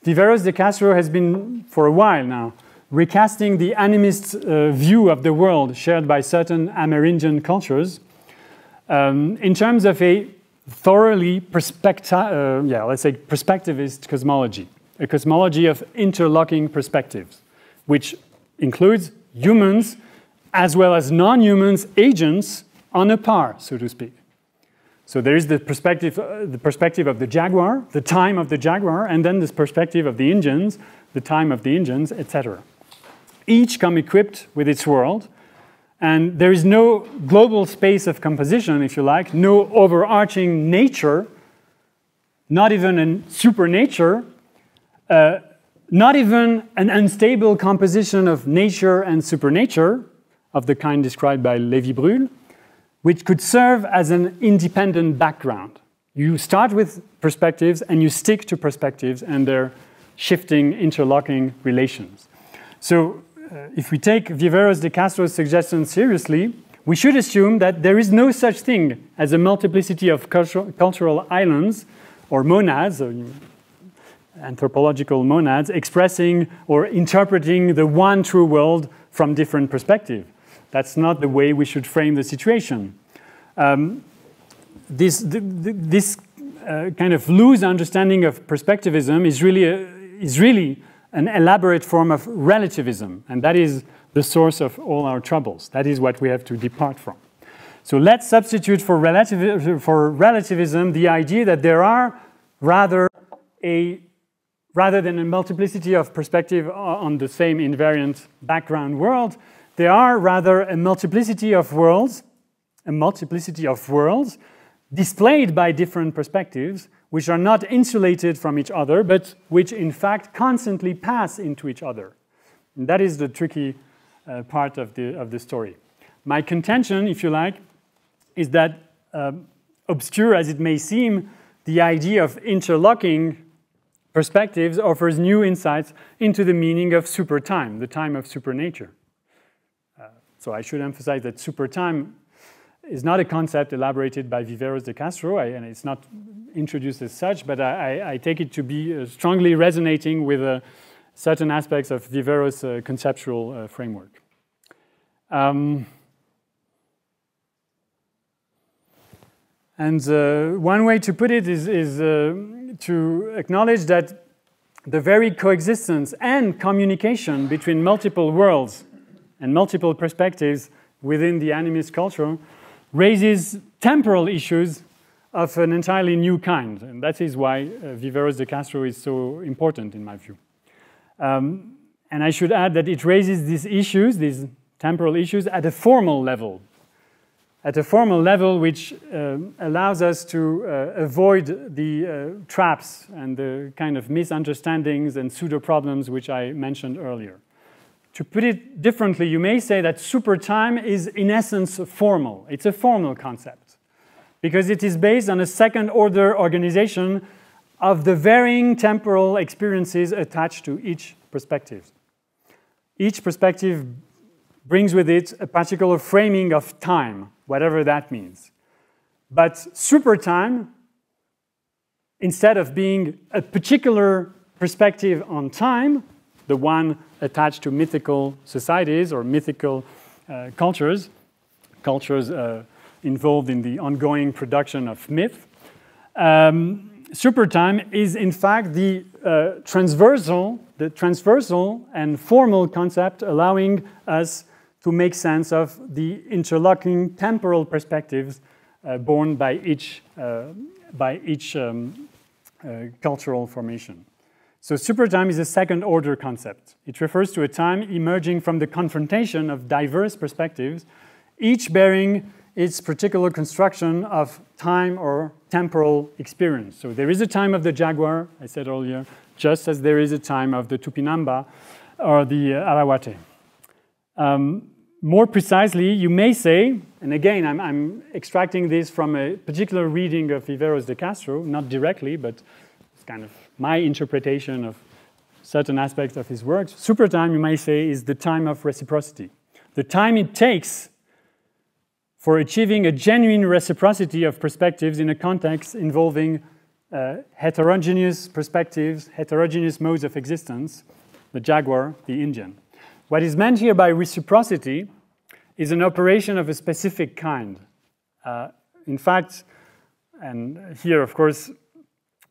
Viveiros de Castro has been, for a while now, recasting the animist view of the world shared by certain Amerindian cultures in terms of a thoroughly perspectivist cosmology, a cosmology of interlocking perspectives, which includes humans as well as non-humans agents on a par, so to speak. So there is the perspective of the jaguar, the time of the jaguar, and then this perspective of the Indians, the time of the Indians, etc. Each come equipped with its world, And there is no global space of composition, if you like, no overarching nature, not even a supernature, not even an unstable composition of nature and supernature of the kind described by Lévi-Bruhl, which could serve as an independent background. You start with perspectives and you stick to perspectives and their shifting, interlocking relations. So if we take Viveros de Castro's suggestion seriously, we should assume that there is no such thing as a multiplicity of cultural islands or monads, or anthropological monads, expressing or interpreting the one true world from different perspectives. That's not the way we should frame the situation. This kind of loose understanding of perspectivism is really an elaborate form of relativism, and that is the source of all our troubles. That is what we have to depart from. So let's substitute for relativism the idea that there are rather than a multiplicity of perspectives on the same invariant background world, there are rather a multiplicity of worlds displayed by different perspectives, which are not insulated from each other, but which in fact constantly pass into each other. And that is the tricky part of the story. My contention, if you like, is that obscure as it may seem, the idea of interlocking perspectives offers new insights into the meaning of supertime, the time of supernature. So I should emphasize that supertime is not a concept elaborated by Viveros de Castro, and it's not introduced as such, but I take it to be strongly resonating with certain aspects of Viveros' conceptual framework. And one way to put it is to acknowledge that the very coexistence and communication between multiple worlds and multiple perspectives within the animist culture raises temporal issues of an entirely new kind. And that is why Viveros de Castro is so important in my view. And I should add that it raises these issues, these temporal issues, at a formal level. At a formal level which allows us to avoid the traps and the kind of misunderstandings and pseudo-problems which I mentioned earlier. To put it differently, you may say that supertime is in essence formal. It's a formal concept because it is based on a second-order organization of the varying temporal experiences attached to each perspective. Each perspective brings with it a particular framing of time, whatever that means. But supertime, instead of being a particular perspective on time, the one attached to mythical societies or mythical cultures involved in the ongoing production of myth, supertime is in fact the transversal and formal concept allowing us to make sense of the interlocking temporal perspectives borne by each cultural formation. So supertime is a second-order concept. It refers to a time emerging from the confrontation of diverse perspectives, each bearing its particular construction of time or temporal experience. So there is a time of the jaguar, I said earlier, just as there is a time of the Tupinamba or the Arawate. More precisely, you may say, and again, I'm extracting this from a particular reading of Viveros de Castro, not directly, but it's kind of my interpretation of certain aspects of his works. Supertime, you may say, is the time of reciprocity. The time it takes for achieving a genuine reciprocity of perspectives in a context involving heterogeneous perspectives, heterogeneous modes of existence, the jaguar, the Indian. What is meant here by reciprocity is an operation of a specific kind. In fact, and here, of course,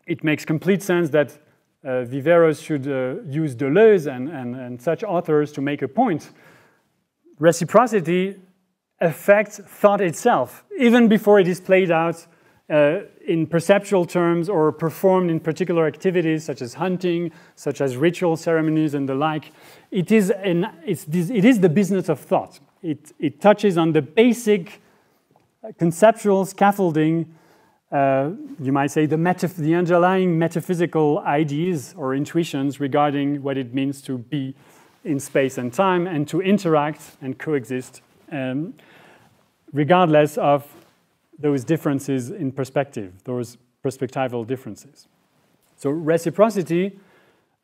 it makes complete sense that Viveros should use Deleuze and such authors to make a point. Reciprocity affects thought itself, even before it is played out in perceptual terms or performed in particular activities such as hunting, such as ritual ceremonies and the like. It is the business of thought. it touches on the basic conceptual scaffolding, you might say the underlying metaphysical ideas or intuitions regarding what it means to be in space and time and to interact and coexist regardless of those differences in perspective, those perspectival differences. So reciprocity,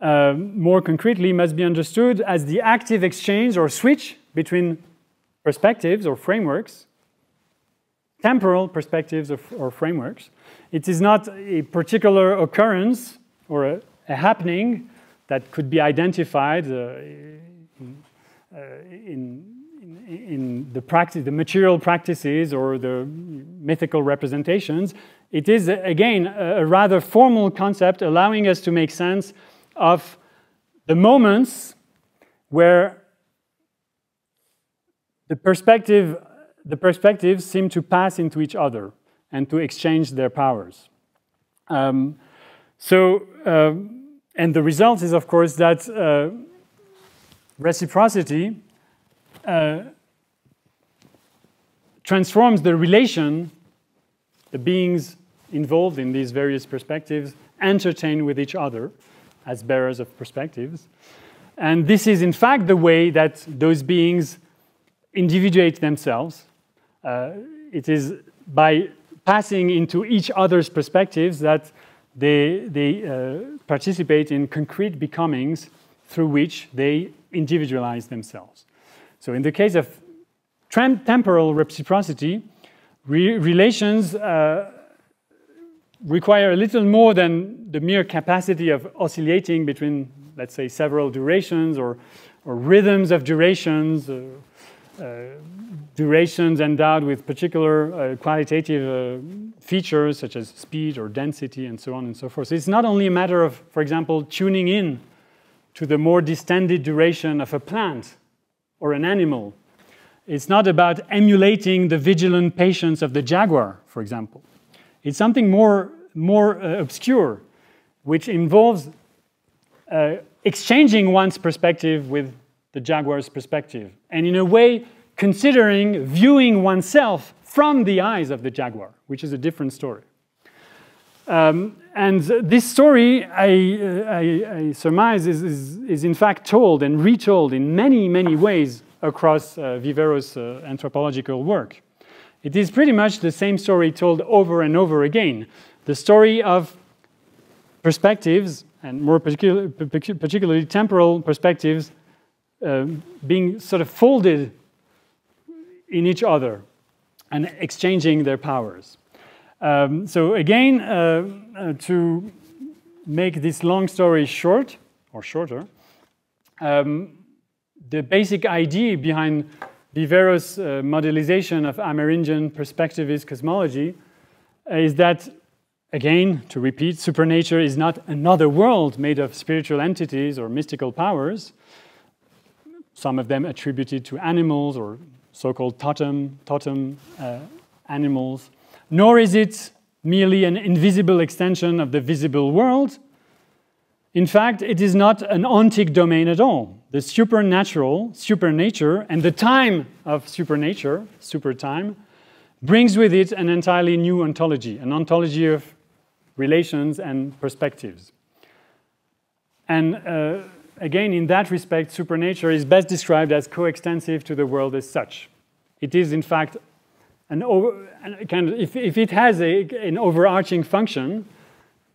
more concretely, must be understood as the active exchange or switch between perspectives or frameworks, temporal perspectives or frameworks. It is not a particular occurrence or a happening that could be identified in the practice, the material practices or the mythical representations. It is, again, a rather formal concept allowing us to make sense of the moments where the perspectives seem to pass into each other and to exchange their powers. And the result is, of course, that reciprocity transforms the relation the beings involved in these various perspectives entertain with each other as bearers of perspectives. And this is, in fact, the way that those beings individuate themselves. It is by passing into each other's perspectives that they participate in concrete becomings through which they individualize themselves. So in the case of temporal reciprocity, relations require a little more than the mere capacity of oscillating between, let's say, several durations or rhythms of durations, durations endowed with particular qualitative features such as speed or density and so on and so forth. So it's not only a matter of, for example, tuning in to the more distended duration of a plant or an animal. It's not about emulating the vigilant patience of the jaguar, for example. It's something more obscure, which involves exchanging one's perspective with the jaguar's perspective, and in a way viewing oneself from the eyes of the jaguar, which is a different story. And this story, I surmise, is in fact told and retold in many, many ways across Vivero's anthropological work. It is pretty much the same story told over and over again. The story of perspectives, and more particularly temporal perspectives, being sort of folded in each other and exchanging their powers. So again, to make this long story short, or shorter, the basic idea behind Vivero's modelization of Amerindian perspectivist cosmology is that, again, to repeat, supernature is not another world made of spiritual entities or mystical powers, some of them attributed to animals or so-called totem animals, nor is it merely an invisible extension of the visible world. In fact, it is not an ontic domain at all. The supernatural, supernature, and the time of supernature, supertime, brings with it an entirely new ontology, an ontology of relations and perspectives. And again, in that respect, supernature is best described as coextensive to the world as such. It is, in fact, if it has an overarching function,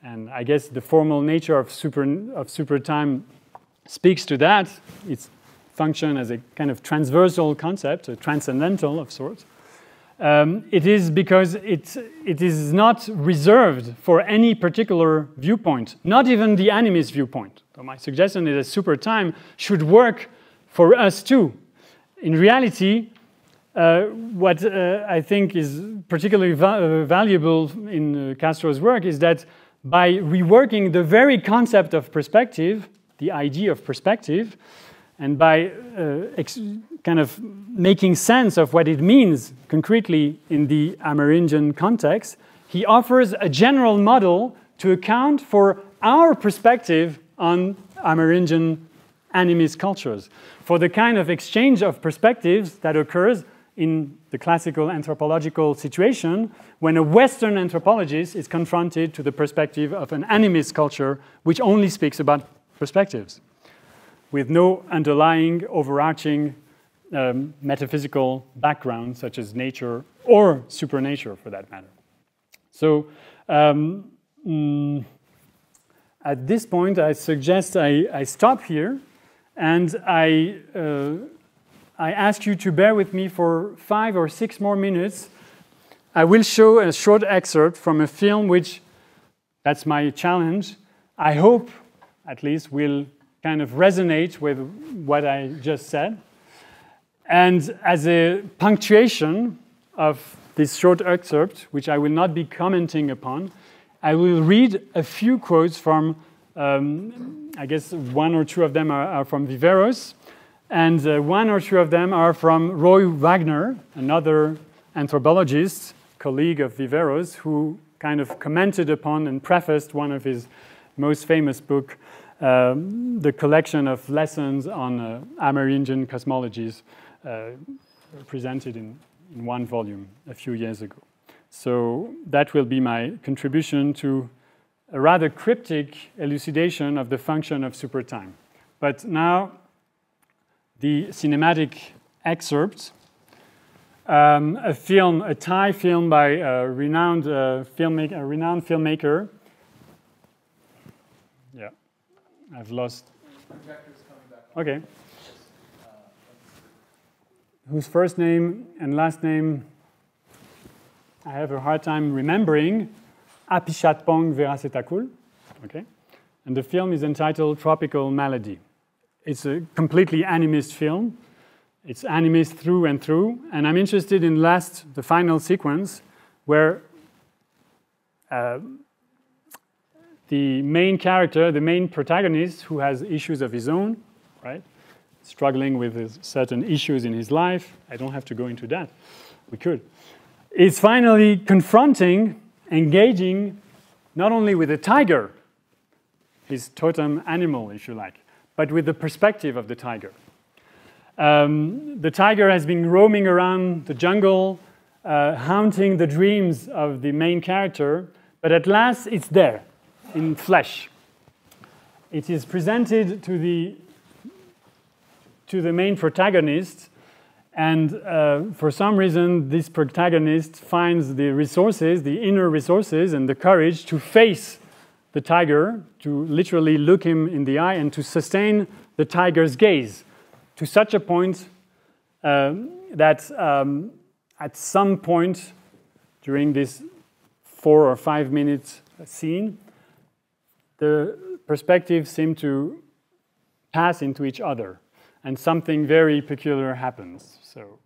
and I guess the formal nature of supertime speaks to that, its function as a kind of transversal concept, a transcendental of sorts, it is because it is not reserved for any particular viewpoint, not even the animist viewpoint. So my suggestion is that supertime should work for us too. In reality, what I think is particularly valuable in Castro's work is that by reworking the very concept of perspective, the idea of perspective, and by kind of making sense of what it means concretely in the Amerindian context, he offers a general model to account for our perspective on Amerindian animist cultures, for the kind of exchange of perspectives that occurs in the classical anthropological situation when a Western anthropologist is confronted to the perspective of an animist culture which only speaks about perspectives with no underlying, overarching metaphysical background such as nature or supernature for that matter. So at this point I suggest I stop here and I ask you to bear with me for 5 or 6 more minutes. I will show a short excerpt from a film which, that's my challenge, I hope at least will kind of resonate with what I just said. And as a punctuation of this short excerpt, which I will not be commenting upon, I will read a few quotes from, I guess 1 or 2 of them are from Viveros, and 1 or 2 of them are from Roy Wagner, another anthropologist, colleague of Viveros, who kind of commented upon and prefaced one of his most famous book, the collection of lessons on Amerindian cosmologies, presented in 1 volume a few years ago. So that will be my contribution to a rather cryptic elucidation of the function of supertime. But now, the cinematic excerpt, a Thai film by a renowned filmmaker. Yeah, I've lost. Okay. Whose first name and last name I have a hard time remembering. Apichatpong Verasetakul. Okay, and the film is entitled Tropical Malady. It's a completely animist film. It's animist through and through. And I'm interested in the final sequence, where the main character, the main protagonist, who has issues of his own, right, struggling with certain issues in his life. I don't have to go into that. We could. Is finally confronting, engaging, not only with a tiger, his totem animal, if you like, but with the perspective of the tiger. The tiger has been roaming around the jungle, haunting the dreams of the main character, but at last it's there, in flesh. It is presented to the main protagonist, and for some reason this protagonist finds the resources, the inner resources and the courage to face the tiger, to literally look him in the eye and to sustain the tiger's gaze to such a point that at some point during this 4 or 5 minute scene, the perspectives seem to pass into each other and something very peculiar happens. So.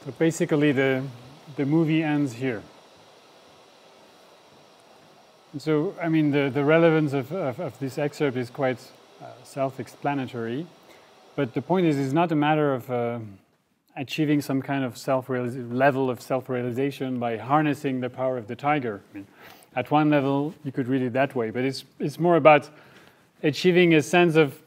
So basically the movie ends here. And so, I mean, the relevance of this excerpt is quite self-explanatory. But the point is, it's not a matter of achieving some kind of level of self-realization by harnessing the power of the tiger. I mean, at one level, you could read it that way. But it's more about achieving a sense of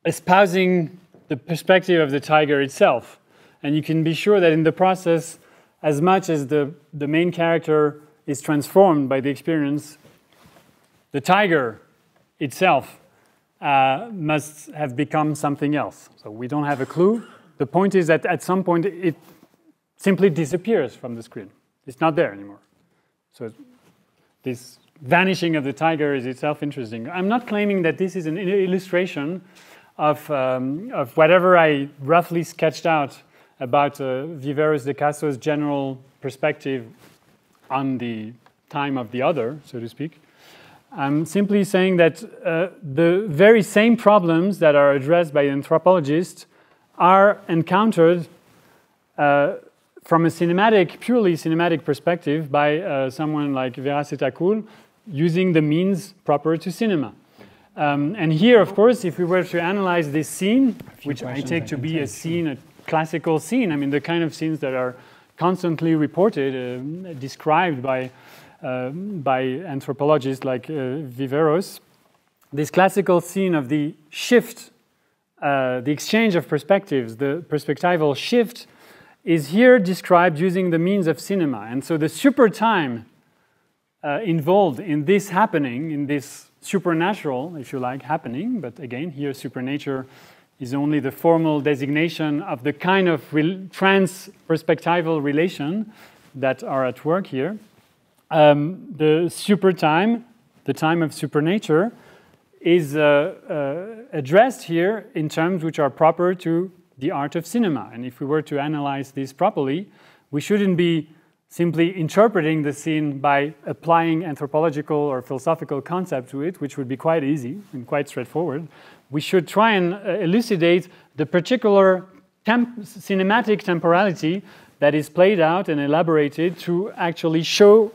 espousing the perspective of the tiger itself. And you can be sure that in the process, as much as the main character is transformed by the experience, the tiger itself must have become something else. So we don't have a clue. The point is that at some point it simply disappears from the screen. It's not there anymore. So this vanishing of the tiger is itself interesting. I'm not claiming that this is an illustration of whatever I roughly sketched out about Viveros de Caso's general perspective on the time of the other, so to speak. I'm simply saying that the very same problems that are addressed by anthropologists are encountered from a purely cinematic perspective by someone like Vera Setacool using the means proper to cinema. And here, of course, if we were to analyze this scene, which I take to be a scene, a classical scene, I mean, the kind of scenes that are constantly reported, described by anthropologists like Viveros, this classical scene of the shift, the exchange of perspectives, the perspectival shift, is here described using the means of cinema. And so the supertime involved in this happening, in this supernatural, if you like, happening, but again, here supernature is only the formal designation of the kind of trans-perspectival relation that are at work here. The supertime, the time of supernature, is addressed here in terms which are proper to the art of cinema. And if we were to analyze this properly, we shouldn't be simply interpreting the scene by applying anthropological or philosophical concept to it, which would be quite easy and quite straightforward. We should try and elucidate the particular cinematic temporality that is played out and elaborated to actually show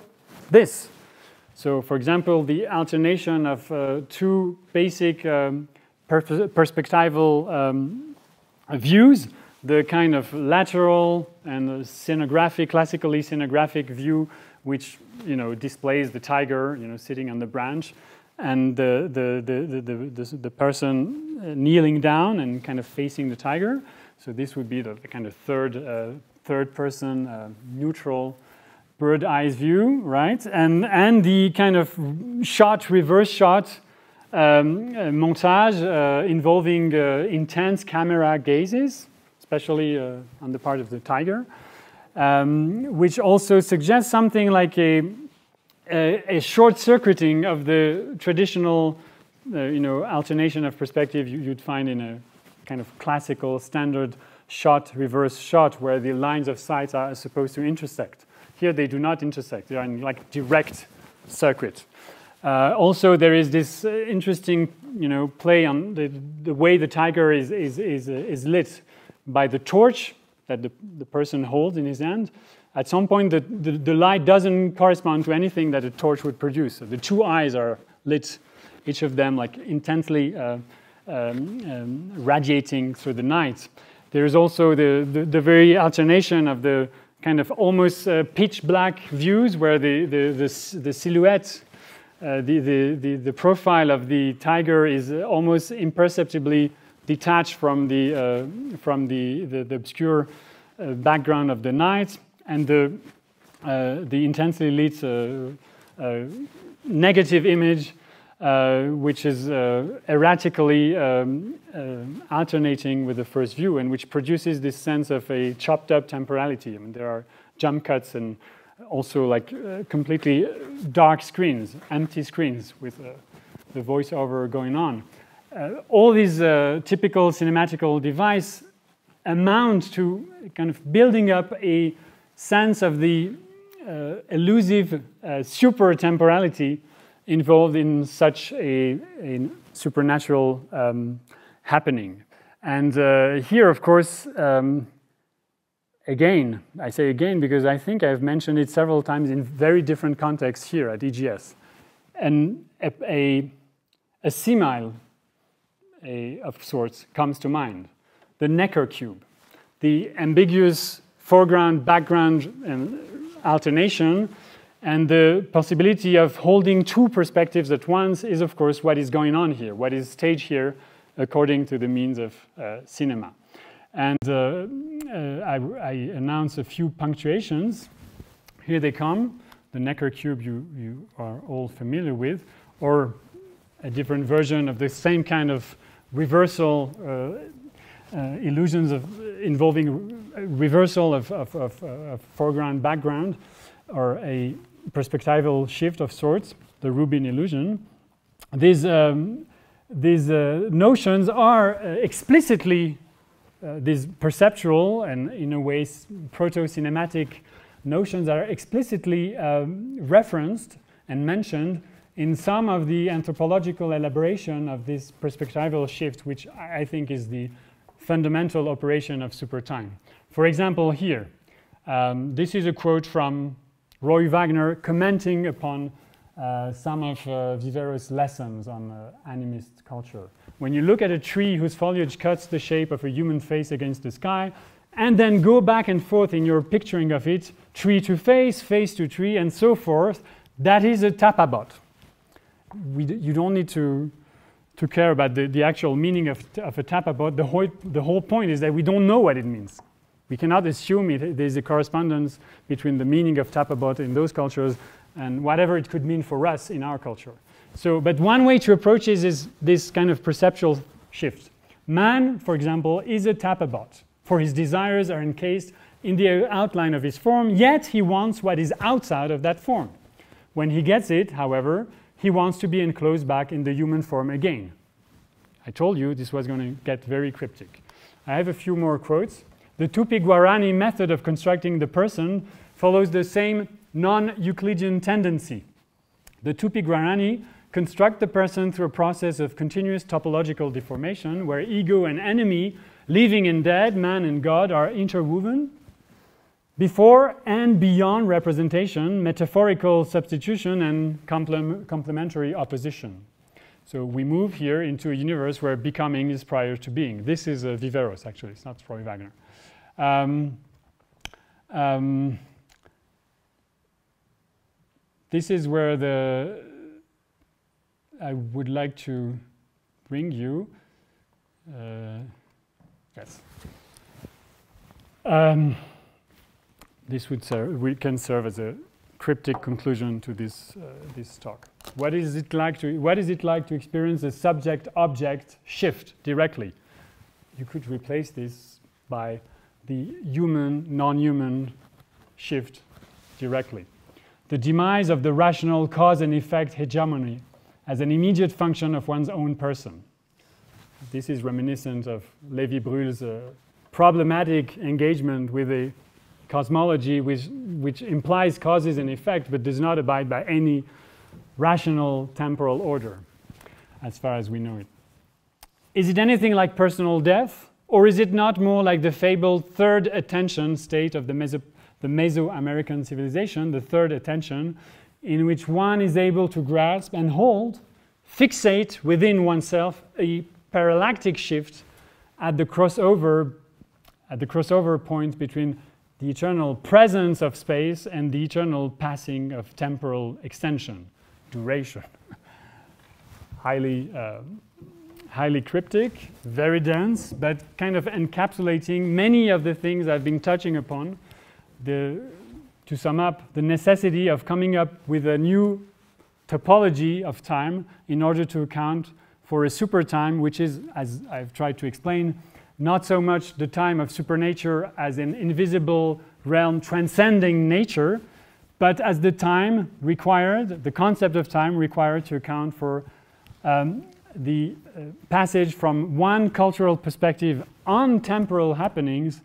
this. So, for example, the alternation of two basic perspectival views, the kind of lateral and classically scenographic view, which displays the tiger, sitting on the branch, and the person kneeling down and kind of facing the tiger. So this would be the kind of third person neutral bird eye view, right? And the kind of reverse shot montage involving intense camera gazes, especially on the part of the tiger, which also suggests something like a short-circuiting of the traditional, alternation of perspective you'd find in a kind of classical standard reverse shot, where the lines of sight are supposed to intersect. Here they do not intersect; they are in like direct circuit. Also, there is this interesting, play on the way the tiger is lit by the torch that the person holds in his hand. At some point, the light doesn't correspond to anything that a torch would produce. So the two eyes are lit, each of them like intensely radiating through the night. There is also the very alternation of the kind of almost pitch black views where the silhouette, the profile of the tiger is almost imperceptibly detached from the obscure background of the night, and the intensely lit negative image, which is erratically alternating with the first view, and which produces this sense of a chopped up temporality. I mean, there are jump cuts and also like completely dark screens, empty screens with the voiceover going on. All these typical cinematical devices amount to kind of building up a sense of the elusive super temporality involved in such a supernatural happening. And here, of course, again, I say again because I think I've mentioned it several times in very different contexts here at EGS. And a simile of sorts comes to mind. The Necker cube, the ambiguous foreground, background, and alternation, and the possibility of holding two perspectives at once is, of course, what is going on here, what is staged here according to the means of cinema. And I announce a few punctuations. Here they come. The Necker cube you are all familiar with, or a different version of the same kind of reversal illusions involving reversal of foreground, background, or a perspectival shift of sorts, the Rubin illusion. These notions are explicitly these perceptual and, in a way, proto-cinematic notions are explicitly referenced and mentioned in some of the anthropological elaboration of this perspectival shift, which I think is the fundamental operation of Supertime. For example, here, this is a quote from Roy Wagner commenting upon some of Vivero's lessons on animist culture. When you look at a tree whose foliage cuts the shape of a human face against the sky, and then go back and forth in your picturing of it, tree to face, face to tree, and so forth, that is a tapabot. You don't need to care about the actual meaning of a tapabot. The whole point is that we don't know what it means. We cannot assume there's a correspondence between the meaning of tapabot in those cultures and whatever it could mean for us in our culture. So, but one way to approach it is this kind of perceptual shift. Man, for example, is a tapabot, for his desires are encased in the outline of his form, yet he wants what is outside of that form. When he gets it, however, he wants to be enclosed back in the human form again. I told you this was going to get very cryptic. I have a few more quotes. The Tupi-Guarani method of constructing the person follows the same non-Euclidean tendency. The Tupi-Guarani construct the person through a process of continuous topological deformation where ego and enemy, living and dead, man and God are interwoven. Before and beyond representation, metaphorical substitution and complementary opposition. So we move here into a universe where becoming is prior to being. This is Viveros, actually. It's not Roy Wagner. This is where I would like to bring you. Yes. This can serve as a cryptic conclusion to this talk. What is it like to experience a subject-object shift directly? You could replace this by the human, non-human shift directly. The demise of the rational cause and effect hegemony as an immediate function of one's own person. This is reminiscent of Lévi-Brühl's problematic engagement with a cosmology which implies causes and effect but does not abide by any rational temporal order as far as we know it. Is it anything like personal death, or is it not more like the fabled third attention state of the Mesoamerican civilization, the third attention, in which one is able to grasp and hold, fixate within oneself a parallactic shift at the crossover point between the eternal presence of space and the eternal passing of temporal extension, duration. Highly cryptic, very dense, but kind of encapsulating many of the things I've been touching upon. To sum up, the necessity of coming up with a new topology of time in order to account for a supertime, which is, as I've tried to explain, not so much the time of supernature as an invisible realm transcending nature, but as the time required, the concept of time required to account for the passage from one cultural perspective on temporal happenings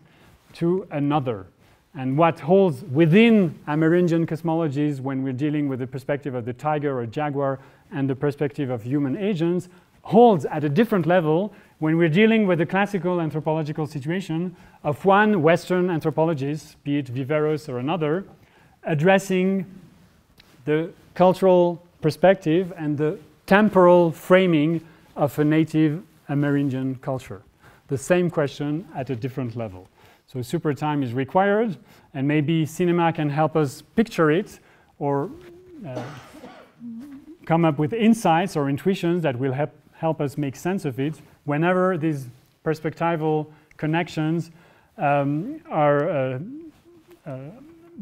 to another. And what holds within Amerindian cosmologies when we're dealing with the perspective of the tiger or jaguar and the perspective of human agents holds at a different level when we're dealing with the classical anthropological situation of one Western anthropologist, be it Viveros or another, addressing the cultural perspective and the temporal framing of a native Amerindian culture. The same question at a different level. So Supertime is required, and maybe cinema can help us picture it or come up with insights or intuitions that will help us make sense of it whenever these perspectival connections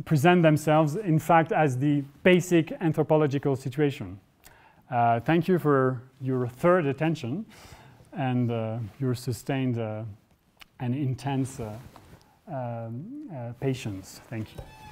present themselves, in fact, as the basic anthropological situation. Thank you for your third attention and your sustained and intense patience. Thank you.